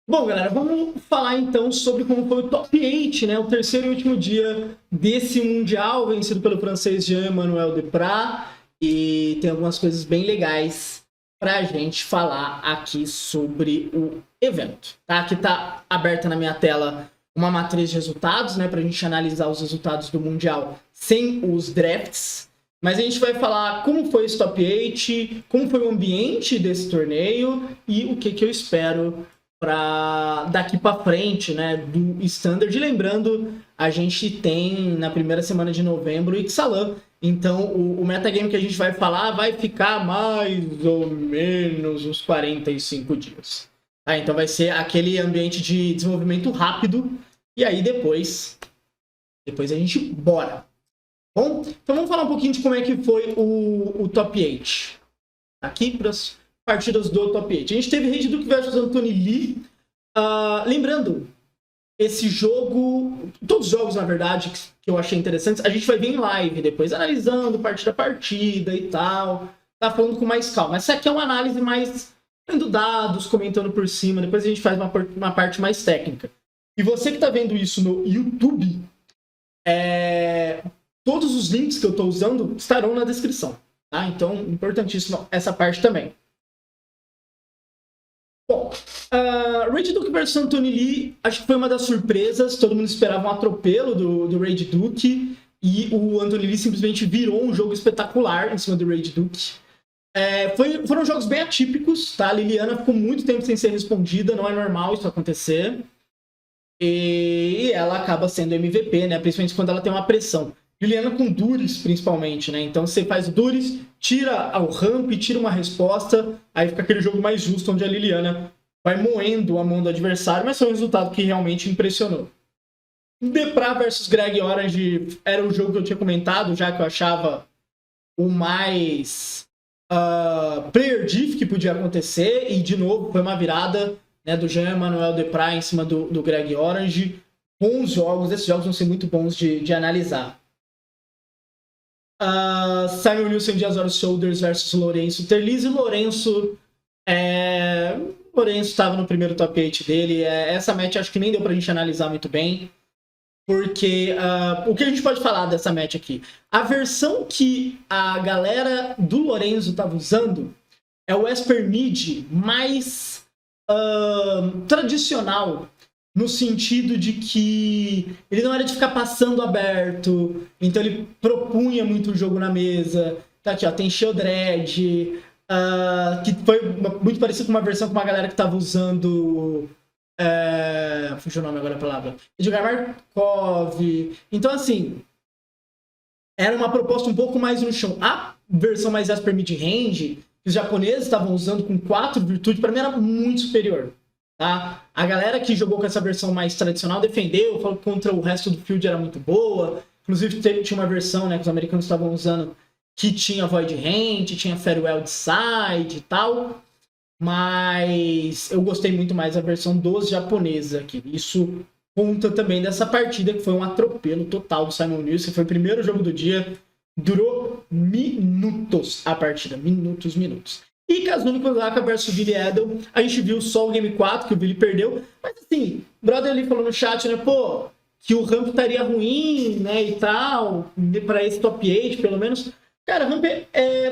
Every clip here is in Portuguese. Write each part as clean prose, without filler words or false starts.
Bom, galera, vamos falar então sobre como foi o Top 8, né? O terceiro e último dia desse Mundial, vencido pelo francês Jean-Emmanuel Deprat. E tem algumas coisas bem legais pra gente falar aqui sobre o evento, tá? Aqui tá aberta na minha tela uma matriz de resultados, né? Pra gente analisar os resultados do Mundial sem os drafts. Mas a gente vai falar como foi esse Top 8, como foi o ambiente desse torneio e o que eu espero para daqui para frente, né, do Standard. Lembrando, a gente tem na primeira semana de novembro o Ixalan, então o metagame que a gente vai falar vai ficar mais ou menos uns 45 dias. Tá? Então vai ser aquele ambiente de desenvolvimento rápido e aí depois a gente bora. Bom, então vamos falar um pouquinho de como é que foi o Top 8. Aqui para as partidas do Top 8. A gente teve Rage Duke versus Anthony Lee. Lembrando, esse jogo, todos os jogos, na verdade, que eu achei interessantes, a gente vai ver em live depois, analisando partida a partida e tal. Tá falando com mais calma. Essa aqui é uma análise mais tendo dados, comentando por cima. Depois a gente faz uma parte mais técnica. E você que tá vendo isso no YouTube, todos os links que eu tô usando estarão na descrição. Tá? Então, importantíssimo essa parte também. Bom, Rage Duke vs Anthony Lee, acho que foi uma das surpresas. Todo mundo esperava um atropelo do Rage Duke e o Anthony Lee simplesmente virou um jogo espetacular em cima do Rage Duke. Foram jogos bem atípicos, tá? A Liliana ficou muito tempo sem ser respondida, não é normal isso acontecer. E ela acaba sendo MVP, né? Principalmente quando ela tem uma pressão. Liliana com Duris, principalmente, né? Então você faz o Duris, tira o ramp, tira uma resposta, aí fica aquele jogo mais justo, onde a Liliana vai moendo a mão do adversário, mas foi um resultado que realmente impressionou. Deprat versus Greg Orange era o jogo que eu tinha comentado, já que eu achava o mais player diff que podia acontecer, e de novo foi uma virada, né, do Jean-Emmanuel Deprat em cima do Greg Orange. Bons jogos, esses jogos vão ser muito bons de analisar. Simon Nilsson de Azores Shoulders versus Lourenço Terlizzi. Lourenço estava no primeiro top 8 dele. Essa match acho que nem deu pra gente analisar muito bem, porque o que a gente pode falar dessa match aqui? A versão que a galera do Lourenço estava usando é o Esper Mid mais tradicional, no sentido de que ele não era de ficar passando aberto, então ele propunha muito o jogo na mesa. Tá aqui, ó, tem Sheldred, que foi muito parecido com uma versão com uma galera que tava usando... fugiu o nome agora da palavra. Edgar Markov. Então, assim, era uma proposta um pouco mais no chão. A versão mais Esper Mid-Range, que os japoneses estavam usando com 4 virtudes, para mim era muito superior. Tá? A galera que jogou com essa versão mais tradicional defendeu, falou que contra o resto do field era muito boa. Inclusive tinha uma versão, né, que os americanos estavam usando, que tinha Void Hand, tinha Farewell Side e tal. Mas eu gostei muito mais da versão dos japoneses aqui. Isso conta também dessa partida, que foi um atropelo total do Simon Nilsson. Foi o primeiro jogo do dia, durou minutos a partida. Minutos. E Kazumi Kozaka versus Billy Edel. A gente viu só o Game 4, que o Billy perdeu. Mas assim, o brother ali falou no chat, né? Pô, que o ramp estaria ruim, né? E tal, pra esse top 8, pelo menos. Cara, ramp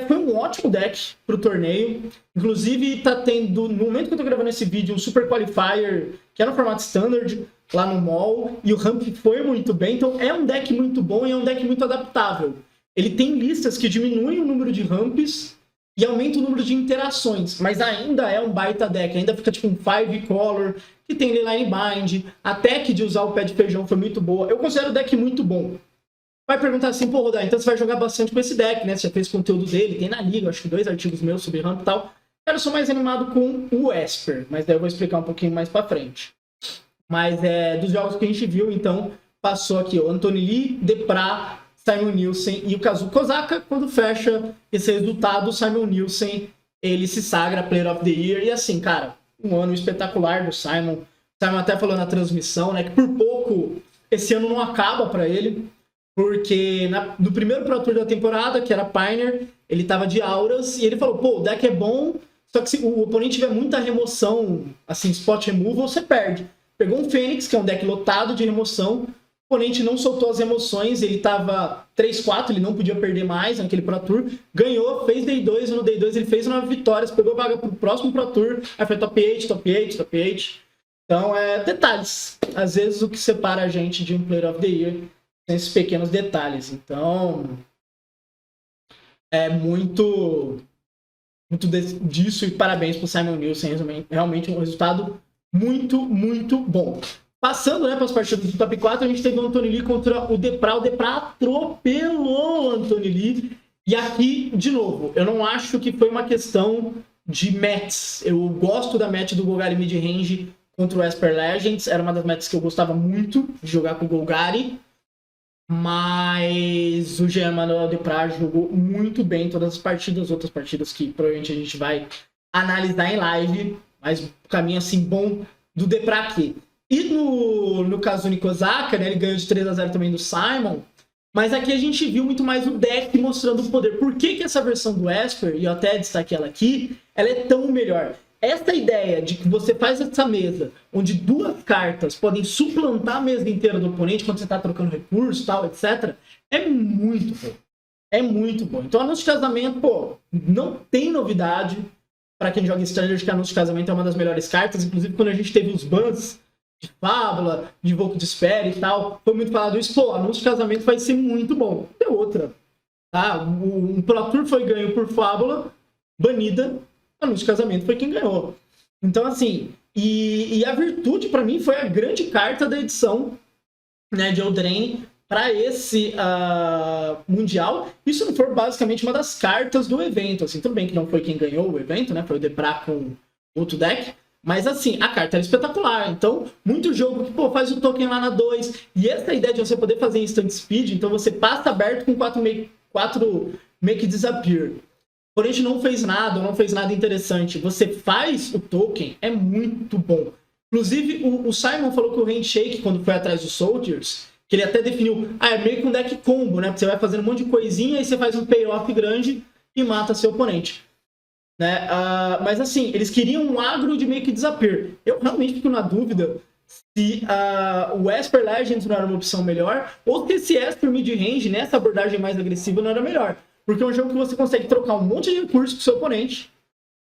foi um ótimo deck pro torneio. Inclusive, tá tendo, no momento que eu tô gravando esse vídeo, um Super Qualifier, que é no formato Standard, lá no mall. E o ramp foi muito bem. Então, é um deck muito bom e é um deck muito adaptável. Ele tem listas que diminuem o número de ramps e aumenta o número de interações, mas ainda é um baita deck, ainda fica tipo um 5 color, que tem Leyline Bind, a tech de usar o pé de feijão foi muito boa. Eu considero o deck muito bom. Vai perguntar assim, pô, Rodar, então você vai jogar bastante com esse deck, né? Você já fez conteúdo dele, tem na liga, acho que 2 artigos meus sobre ramp e tal. Eu sou mais animado com o Esper, mas daí eu vou explicar um pouquinho mais pra frente. Mas dos jogos que a gente viu, então, passou aqui o Anthony Lee, Deprat, Simon Nilsson e o Kazuo Kozaka. Quando fecha esse resultado, o Simon Nilsson, ele se sagra Player of the Year. E assim, cara, um ano espetacular do Simon. O Simon até falou na transmissão, né, que por pouco esse ano não acaba para ele, porque no primeiro Pro Tour da temporada, que era Pioneer, ele tava de Auras, e ele falou, pô, o deck é bom, Só que se o oponente tiver muita remoção, assim, spot removal, você perde. Pegou um Fênix, que é um deck lotado de remoção, o oponente não soltou as remoções, ele tava 3-4, ele não podia perder mais naquele Pro Tour, ganhou, fez Day 2, no Day 2 ele fez 9 vitórias, pegou vaga pro próximo Pro Tour, aí foi top 8, top 8, top 8. Então, detalhes. Às vezes o que separa a gente de um Player of the Year são esses pequenos detalhes. Então, é muito disso e parabéns pro Simon Nielsen. Realmente um resultado muito, muito bom. Passando, para as partidas do top 4, a gente teve o Anthony Lee contra o Depra. O Depra atropelou o Anthony Lee. E aqui, de novo, eu não acho que foi uma questão de matches. Eu gosto da match do Golgari mid-range contra o Esper Legends. Era uma das matches que eu gostava muito de jogar com o Golgari. Mas o Jean Manuel Depra jogou muito bem todas as partidas. Outras partidas que provavelmente a gente vai analisar em live. Mas o caminho assim bom do Depra aqui. E no caso do Nikozaka, ele ganhou de 3-0 também do Simon. Mas aqui a gente viu muito mais o deck mostrando o poder. Por que essa versão do Esper, e eu até destaquei ela aqui, ela é tão melhor? Essa ideia de que você faz essa mesa, onde 2 cartas podem suplantar a mesa inteira do oponente quando você está trocando recurso, tal, etc., é muito bom. É muito bom. Então, anúncio de casamento, não tem novidade. Para quem joga Standard, que anúncio de casamento é uma das melhores cartas. Inclusive, quando a gente teve os bans de Fábula, de Invoco de Espera e tal, foi muito falado isso. Anúncio de casamento vai ser muito bom. Tem outra. Tá? Um Pro Tour foi ganho por Fábula, banida. Anúncio de casamento foi quem ganhou. Então, assim, e a Virtude, para mim, foi a grande carta da edição, né, de Eldraine para esse Mundial. Isso não foi basicamente uma das cartas do evento. Assim, tudo bem que não foi quem ganhou o evento, né? Foi o Depra com outro deck. Mas, assim, a carta era espetacular. Então, muito jogo que, faz o token lá na 2. E essa ideia de você poder fazer instant speed, então você passa aberto com 4 make disappear. O oponente não fez nada interessante. Você faz o token, é muito bom. Inclusive, o Simon falou que o Handshake, quando foi atrás dos Soldiers, que ele até definiu, é meio que um deck combo, né? Porque você vai fazendo um monte de coisinha e você faz um payoff grande e mata seu oponente. Né? Mas assim, eles queriam um agro de make disappear. Eu realmente fico na dúvida se o Esper Legends não era uma opção melhor, ou se esse Esper mid-range, nessa abordagem mais agressiva, não era melhor. Porque é um jogo que você consegue trocar um monte de recursos com o seu oponente.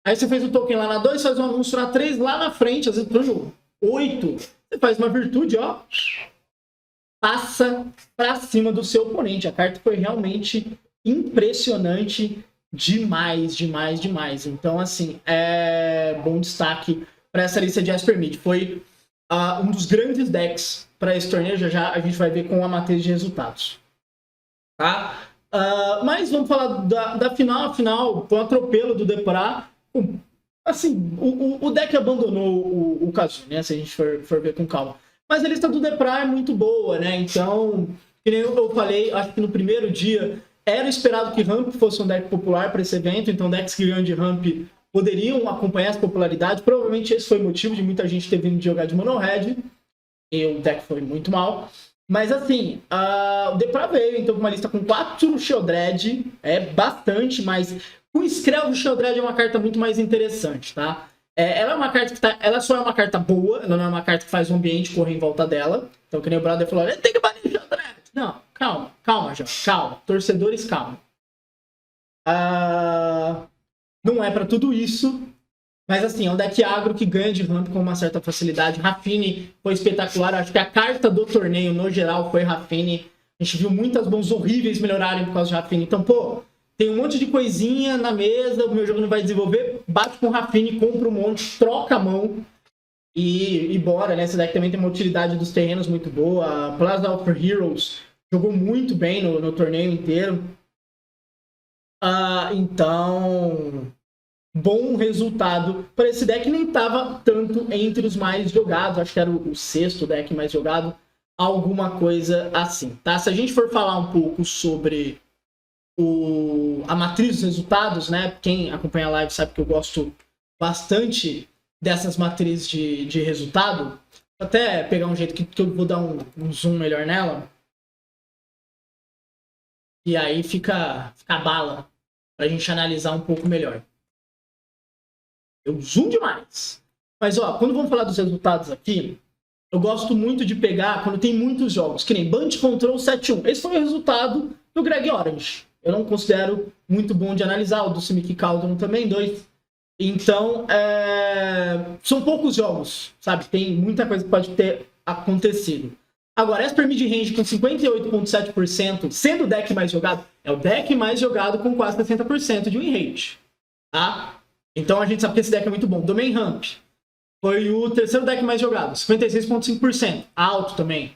Aí você fez o token lá na 2, faz um anúncio na 3, lá na frente, às vezes pro jogo 8. Você faz uma virtude, passa pra cima do seu oponente. A carta foi realmente impressionante demais. Então, assim, bom destaque para essa lista de Esper Mid. Foi um dos grandes decks para esse torneio. Já a gente vai ver com a matriz de resultados. Tá? Mas vamos falar da final. A final foi um atropelo do Depra. Assim, o deck abandonou o Kazu, né? Se a gente for ver com calma. Mas a lista do Depra é muito boa, né? Então, que nem eu falei, acho que no primeiro dia era esperado que Ramp fosse um deck popular para esse evento. Então, decks que ganham de Ramp poderiam acompanhar essa popularidade. Provavelmente esse foi o motivo de muita gente ter vindo de jogar de Mono Red. E o deck foi muito mal. Mas assim, o Depra veio então com uma lista com 4 Sheoldred, bastante, mas o Skrelv do Sheoldred é uma carta muito mais interessante, tá? Ela é uma carta que ela só é uma carta boa, ela não é uma carta que faz o ambiente correr em volta dela. Então, que nem o Brother falou, tem que banir o Sheoldred. Não, calma, Jorge, calma. Torcedores, calma. Não é pra tudo isso. Mas assim, é um deck agro que ganha de ramp com uma certa facilidade. Raffine foi espetacular. Acho que a carta do torneio, no geral, foi Raffine. A gente viu muitas mãos horríveis melhorarem por causa de Raffine. Então, tem um monte de coisinha na mesa, o meu jogo não vai desenvolver. Bate com Raffine, compra um monte, troca a mão e bora, né? Esse deck também tem uma utilidade dos terrenos muito boa. A Plaza of Heroes jogou muito bem no torneio inteiro. Então, bom resultado para esse deck. Nem estava tanto entre os mais jogados. Acho que era o 6º deck mais jogado. Alguma coisa assim, tá? Se a gente for falar um pouco sobre a matriz dos resultados, né? Quem acompanha a live sabe que eu gosto bastante dessas matrizes de resultado. Vou até pegar um jeito que eu vou dar um zoom melhor nela. E aí fica a bala pra gente analisar um pouco melhor. Eu zoom demais. Mas, ó, quando vamos falar dos resultados aqui, eu gosto muito de pegar quando tem muitos jogos, que nem Band Control 7-1. Esse foi o resultado do Greg Orange. Eu não considero muito bom de analisar, o do Simic Caldron também, 2. Então, são poucos jogos, sabe? Tem muita coisa que pode ter acontecido. Agora, Esper Mid-Range com 58,7%, sendo o deck mais jogado, é o deck mais jogado com quase 60% de win rate, tá? Então a gente sabe que esse deck é muito bom. Domain Ramp foi o terceiro deck mais jogado, 56,5%, alto também.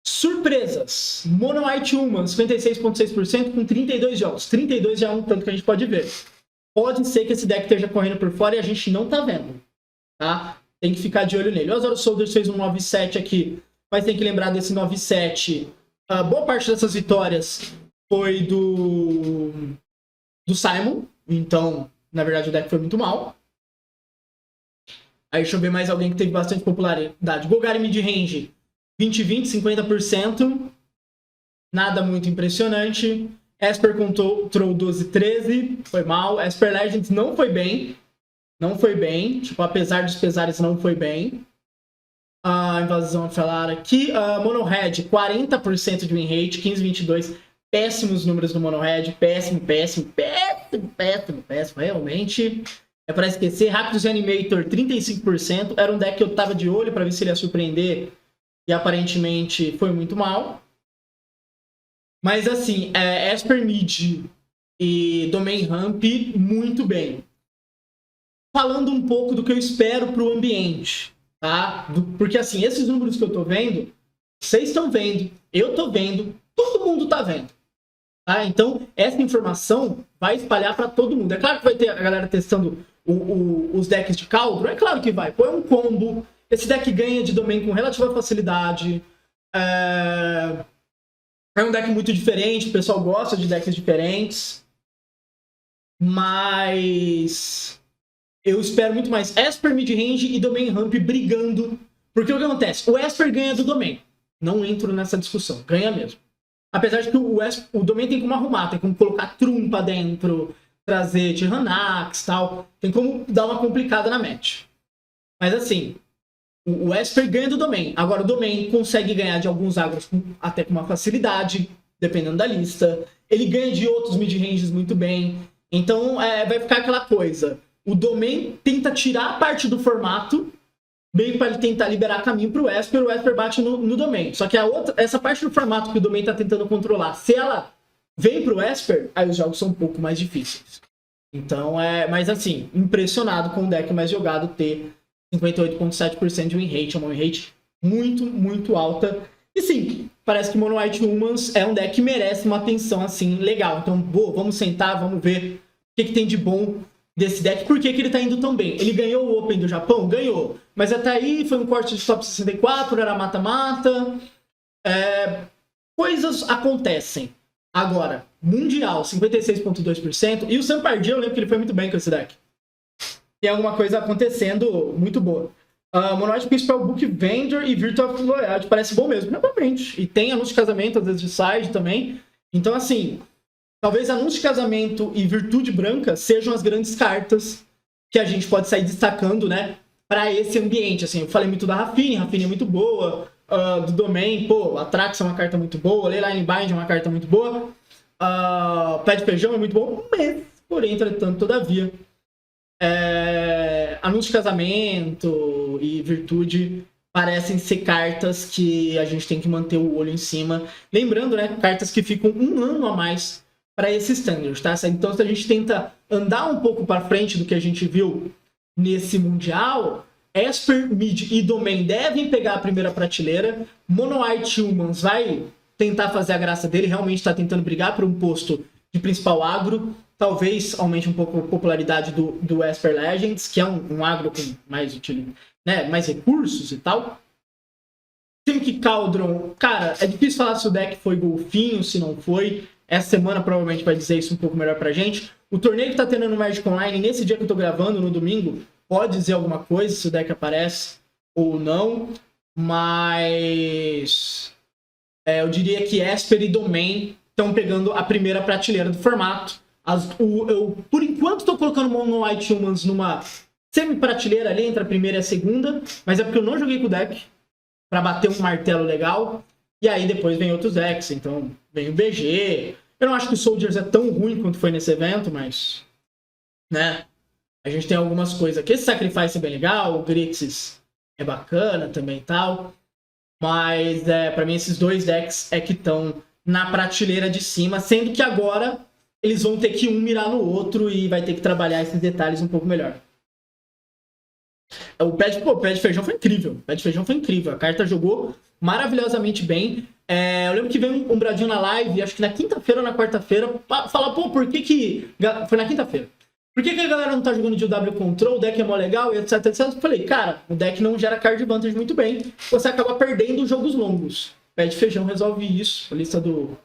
Surpresas, Mono White Human, 56,6% com 32 jogos. 32 já é um tanto que a gente pode ver. Pode ser que esse deck esteja correndo por fora e a gente não tá vendo, tá? Tem que ficar de olho nele. O Azaro Soldiers fez um 9-7 aqui, mas tem que lembrar desse 9-7. Boa parte dessas vitórias foi do Simon, então, na verdade, o deck foi muito mal. Aí deixa eu ver mais alguém que teve bastante popularidade. Golgari Mid-Range, 20-20, 50%. Nada muito impressionante. Esper Control 12-13, foi mal. Esper Legends não foi bem. Não foi bem. Tipo, apesar dos pesares, não foi bem. A invasão a falar aqui. Mono Red, 40% de win rate, 15-22. Péssimos números do Mono Red. Péssimo. Realmente. É pra esquecer. Raptors Animator, 35%. Era um deck que eu tava de olho pra ver se ele ia surpreender. E aparentemente foi muito mal. Mas assim, Esper Mid e Domain Ramp, muito bem. Falando um pouco do que eu espero pro ambiente, tá? Porque assim, esses números que eu tô vendo, vocês estão vendo, eu tô vendo, todo mundo tá vendo. Tá? Então, essa informação vai espalhar para todo mundo. É claro que vai ter a galera testando os decks de Caldro, é claro que vai. Pô, é um combo. Esse deck ganha de Domain com relativa facilidade. É um deck muito diferente, o pessoal gosta de decks diferentes. Mas eu espero muito mais Esper Mid-Range e Domain Ramp brigando. Porque o que acontece? O Esper ganha do Domain. Não entro nessa discussão. Ganha mesmo. Apesar de que o Domain tem como arrumar. Tem como colocar Trumpa dentro, trazer Tyranax e tal. Tem como dar uma complicada na match. Mas assim, o Esper ganha do Domain. Agora o Domain consegue ganhar de alguns agros até com uma facilidade, dependendo da lista. Ele ganha de outros mid-ranges muito bem. Então vai ficar aquela coisa. O Domain tenta tirar a parte do formato, bem para ele tentar liberar caminho para o Esper bate no Domain. Só que essa parte do formato que o Domain está tentando controlar, se ela vem para o Esper, aí os jogos são um pouco mais difíceis. Então, mas assim, impressionado com o deck mais jogado ter 58,7% de win rate, é uma win rate muito, muito alta. E sim, parece que Mono White Humans é um deck que merece uma atenção assim, legal. Então, vamos sentar, vamos ver o que tem de bom desse deck. Por que ele tá indo tão bem? Ele ganhou o Open do Japão? Ganhou. Mas até aí foi um corte de top 64, era mata-mata. Coisas acontecem. Agora, Mundial, 56,2%. E o Sampardia, eu lembro que ele foi muito bem com esse deck. Tem alguma coisa acontecendo muito boa. Mono White Principal Book Vendor e Virtual Loyalty parece bom mesmo, normalmente. E tem anúncio de casamento, às vezes de side também. Então, assim, talvez anúncio de casamento e Virtude Branca sejam as grandes cartas que a gente pode sair destacando, né, para esse ambiente. Assim, eu falei muito da Rafinha é muito boa. Do Domain, pô, Atrax é uma carta muito boa. Leyline Bind é uma carta muito boa. Pé de Feijão é muito bom, mas, porém, entretanto, todavia, anúncio de casamento e Virtude parecem ser cartas que a gente tem que manter o olho em cima. Lembrando, né, cartas que ficam um ano a mais para esse standard, tá? Então, se a gente tenta andar um pouco para frente do que a gente viu nesse Mundial, Esper, Mid e Domain devem pegar a primeira prateleira. Mono White Humans vai tentar fazer a graça dele, realmente está tentando brigar por um posto de principal agro. Talvez aumente um pouco a popularidade do Esper Legends, que é um agro com mais utilidade, né, mais recursos e tal. Simic Caldron, cara, é difícil falar se o deck foi golfinho, se não foi. Essa semana provavelmente vai dizer isso um pouco melhor pra gente. O torneio que tá tendo no Magic Online, nesse dia que eu tô gravando, no domingo, pode dizer alguma coisa, se o deck aparece ou não. Mas eu diria que Esper e Domain estão pegando a primeira prateleira do formato. Eu, por enquanto, estou colocando Mono White Humans numa semi-prateleira ali entre a primeira e a segunda, mas é porque eu não joguei com o deck pra bater um martelo legal. E aí depois vem outros decks, então vem o BG. Eu não acho que o Soldiers é tão ruim quanto foi nesse evento, mas, né, a gente tem algumas coisas aqui. Esse Sacrifice é bem legal, o Grixis é bacana também e tal. Mas, pra mim, esses dois decks é que estão na prateleira de cima, sendo que agora eles vão ter que um mirar no outro e vai ter que trabalhar esses detalhes um pouco melhor. O pé de feijão foi incrível. O pé de feijão foi incrível. A carta jogou maravilhosamente bem. Eu lembro que veio um Bradinho na live, acho que na quinta-feira ou na quarta-feira, falar, pô, por que. Foi na quinta-feira. Por que a galera não tá jogando de W Control? O deck é mó legal, etc, etc. Eu falei, cara, o deck não gera card advantage muito bem. Você acaba perdendo jogos longos. Pé de feijão resolve isso. A lista do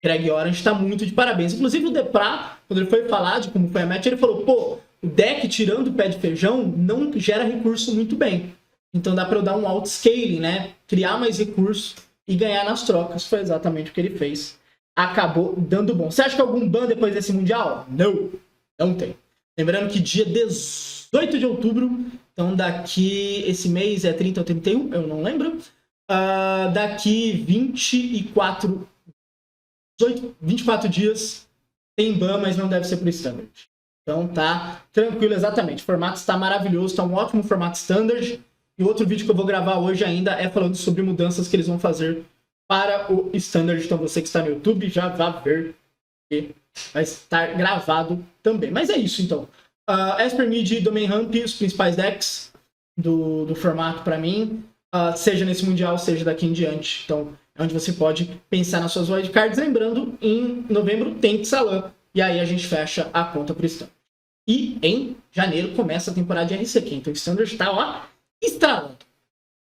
Greg Orange tá muito de parabéns. Inclusive o Depra, quando ele foi falar de como foi a match, ele falou, pô, o deck, tirando o pé de feijão, não gera recurso muito bem. Então dá pra eu dar um outscaling, né? Criar mais recurso e ganhar nas trocas. Foi exatamente o que ele fez. Acabou dando bom. Você acha que algum ban depois desse Mundial? Não. Não tem. Lembrando que dia 18 de outubro, então daqui, esse mês é 30 ou 31, eu não lembro. Daqui 24 dias tem ban, mas não deve ser pro Standard. Então tá tranquilo, exatamente. O formato está maravilhoso, está um ótimo formato Standard. E outro vídeo que eu vou gravar hoje ainda é falando sobre mudanças que eles vão fazer para o Standard. Então você que está no YouTube já vai ver que vai estar gravado também. Mas é isso então. Esper Mid e Domain Ramp, os principais decks do formato para mim. Seja nesse Mundial, seja daqui em diante. Então é onde você pode pensar nas suas wildcards. Lembrando, em novembro tem Xalan. E aí a gente fecha a conta pro Standard. E em janeiro começa a temporada de RCQ. Então o Standard está, ó, estralando.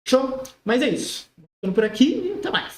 Show? Mas é isso. Ficando por aqui e até mais.